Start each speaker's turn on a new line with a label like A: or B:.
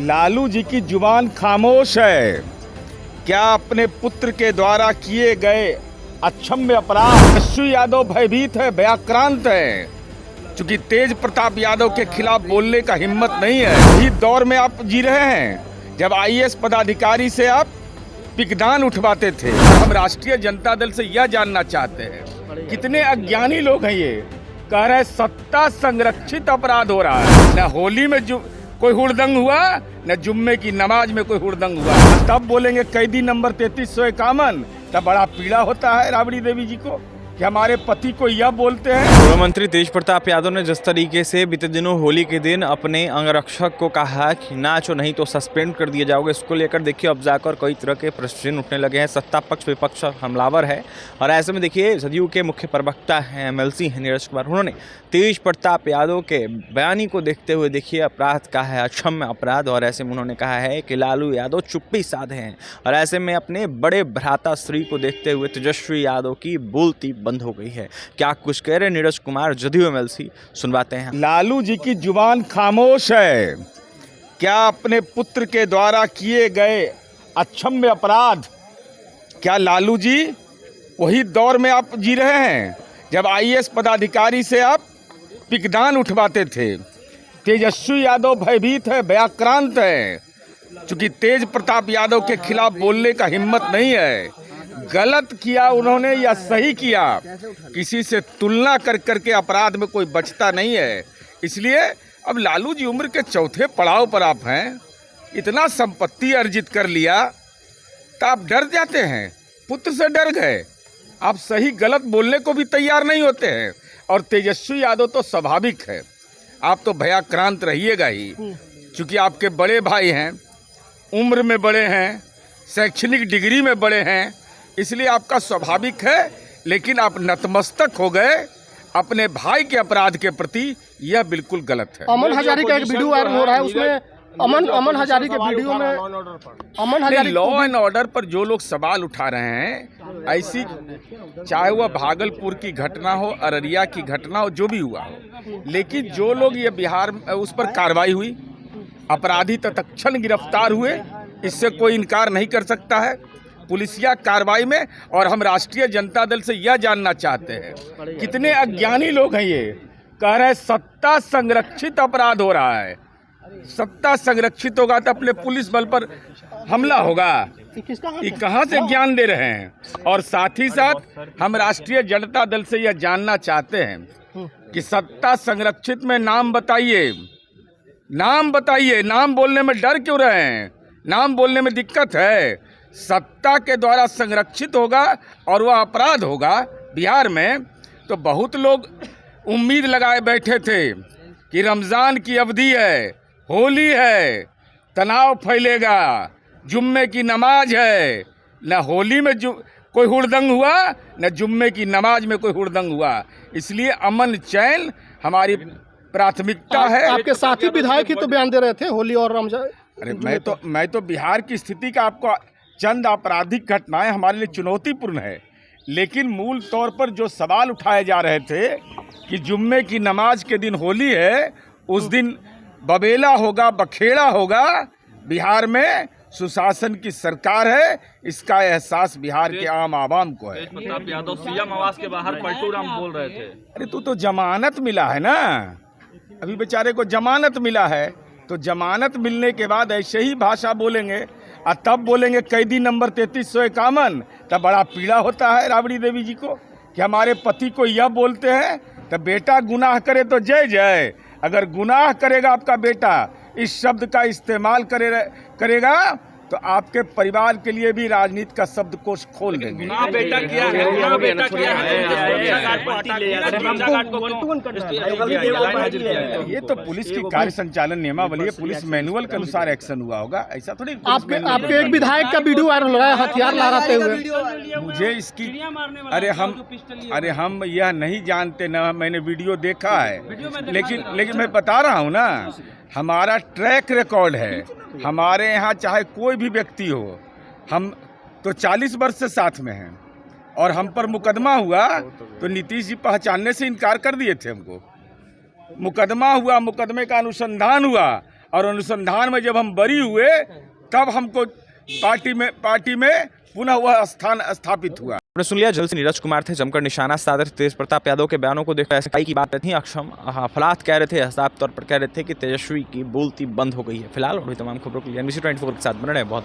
A: लालू जी की जुबान खामोश है। क्या अपने पुत्र के द्वारा किए गए अक्षम्य अपराध तेजस्वी यादव भयभीत है, भयाक्रांत है, क्योंकि तेज प्रताप यादव के खिलाफ बोलने का हिम्मत नहीं है। वही दौर में आप जी रहे हैं जब आईएएस पदाधिकारी से आप पिकदान उठवाते थे। हम राष्ट्रीय जनता दल से यह जानना चाहते हैं, कितने अज्ञानी लोग हैं ये, कह रहे सत्ता संरक्षित अपराध हो रहा है। न होली में कोई हुड़दंग हुआ, न जुम्मे की नमाज में कोई हुड़दंग हुआ। तब बोलेंगे कैदी नंबर 3351, तब बड़ा पीड़ा होता है राबड़ी देवी जी को कि हमारे पति को यह बोलते हैं।
B: गृह मंत्री तेज प्रताप यादव ने जिस तरीके से बीते दिनों होली के दिन अपने अंगरक्षक को कहा कि नाचो नहीं तो सस्पेंड कर दिए जाओगे, इसको लेकर देखिए अब जाकर कई तरह के प्रश्न उठने लगे हैं। सत्ता पक्ष विपक्ष हमलावर है और ऐसे में देखिए जदयू के मुख्य प्रवक्ता हैं, एमएलसी हैं नीरज कुमार, उन्होंने तेज प्रताप यादव के बयानी को देखते हुए देखिए अपराध का है अक्षम्य अपराध, और ऐसे में उन्होंने कहा है कि लालू यादव चुप्पी साधे हैं। और ऐसे में अपने बड़े भ्राता श्री को देखते हुए तेजस्वी यादव की बोलती बंद हो गई है। क्या कुछ कह रहे नीरज कुमार जदयू एमएलसी, सुनवाते हैं।
A: लालू जी की जुबान खामोश है। क्या अपने पुत्र के द्वारा किए गए अक्षम्य अपराध, क्या लालू जी वही दौर में आप जी रहे हैं जब आईएएस पदाधिकारी से आप पिकदान उठवाते थे। तेजस्वी यादव भयभीत है, भयाक्रांत है, क्योंकि तेज प्रताप यादव के खिलाफ बोलने का हिम्मत नहीं है। गलत किया उन्होंने या सही किया, किसी से तुलना कर करके अपराध में कोई बचता नहीं है। इसलिए अब लालू जी उम्र के चौथे पड़ाव पर आप हैं, इतना संपत्ति अर्जित कर लिया तो आप डर जाते हैं, पुत्र से डर गए, आप सही गलत बोलने को भी तैयार नहीं होते हैं। और तेजस्वी यादव तो स्वाभाविक है, आप तो भयाक्रांत रहिएगा ही, क्योंकि आपके बड़े भाई हैं, उम्र में बड़े हैं, शैक्षणिक डिग्री में बड़े हैं, इसलिए आपका स्वाभाविक है। लेकिन आप नतमस्तक हो गए अपने भाई के अपराध के प्रति, यह बिल्कुल गलत है।
C: अमन हजारी का एक वीडियो वायरल हो रहा है, उसमें अमन हजारी के वीडियो में अमन हजारी
A: लॉ एंड ऑर्डर पर जो लोग सवाल उठा रहे हैं, ऐसी चाहे वह भागलपुर की घटना हो, अररिया की घटना हो, जो भी हुआ हो, लेकिन जो लोग ये बिहार उस पर कार्रवाई हुई, अपराधी तत्क्षण गिरफ्तार हुए, इससे कोई इनकार नहीं कर सकता है पुलिसिया कार्रवाई में। और हम राष्ट्रीय जनता दल से यह जानना चाहते हैं, कितने अज्ञानी लोग हैं ये, कह रहे सत्ता संरक्षित अपराध हो रहा है। सत्ता संरक्षित होगा तो अपने पुलिस बल पर हमला होगा, ये कहाँ से ज्ञान दे रहे हैं। और साथ ही साथ हम राष्ट्रीय जनता दल से यह जानना चाहते हैं कि सत्ता संरक्षित में नाम बताइए, नाम बताइए, नाम बोलने में डर क्यों रहे हैं, नाम बोलने में दिक्कत है। सत्ता के द्वारा संरक्षित होगा और वह अपराध होगा बिहार में, तो बहुत लोग उम्मीद लगाए बैठे थे कि रमज़ान की अवधि है, होली है, तनाव फैलेगा, जुम्मे की नमाज है, न होली में कोई हुड़दंग हुआ, न जुम्मे की नमाज में कोई हुड़दंग हुआ। इसलिए अमन चैन हमारी प्राथमिकता है।
C: आपके साथी विधायक ही तो बयान दे रहे थे होली और रमजान।
A: अरे मैं तो बिहार की स्थिति का आपको चंद आपराधिक घटनाएं हमारे लिए चुनौतीपूर्ण है, लेकिन मूल तौर पर जो सवाल उठाए जा रहे थे कि जुम्मे की नमाज के दिन होली है, उस दिन बबेला होगा, बखेड़ा होगा, बिहार में सुशासन की सरकार है, इसका एहसास बिहार के आम आवाम को है।
D: तेज प्रताप यादव सीएम आवास के बाहर पलटू राम बोल रहे थे।
A: अरे तो जमानत मिला है ना, अभी बेचारे को जमानत मिला है, तो जमानत मिलने के बाद ऐसे ही भाषा बोलेंगे और तब बोलेंगे कैदी नंबर 3351, तब बड़ा पीड़ा होता है राबड़ी देवी जी को कि हमारे पति को यह बोलते हैं। तब बेटा गुनाह करे तो जय जय, अगर गुनाह करेगा आपका बेटा, इस शब्द का इस्तेमाल करेगा तो आपके परिवार के लिए भी राजनीति का शब्दकोश खोल देंगे।
D: बेटा किया है, बेटा किया है।
A: ये तो पुलिस की कार्य संचालन नियमावली है, पुलिस मैनुअल के अनुसार एक्शन हुआ होगा, ऐसा थोड़ी।
C: आपके एक विधायक का वीडियो वायरल हो रहा है हथियार लहराते हुए।
A: मुझे इसकी अरे हम यह नहीं जानते ना, मैंने वीडियो देखा है, लेकिन मैं बता रहा हूँ ना, हमारा ट्रैक रिकॉर्ड है। हमारे यहाँ चाहे कोई भी व्यक्ति हो, हम तो 40 वर्ष से साथ में हैं, और हम पर मुकदमा हुआ तो नीतीश जी पहचानने से इनकार कर दिए थे हमको। मुकदमा हुआ, मुकदमे का अनुसंधान हुआ और अनुसंधान में जब हम बरी हुए तब हमको पार्टी में पुनः वह स्थान स्थापित हुआ।
B: आपने सुन लिया, जल से नीरज कुमार थे, जमकर निशाना साधे तेज प्रताप यादव के बयानों को देखकर ऐसे कई की बात थी। अक्षम हफलात कह रहे थे, साफ तौर पर कह रहे थे कि तेजस्वी की बोलती बंद हो गई है। फिलहाल और भी तमाम खबरों के लिए NBC 24 के साथ बने रहे। बहुत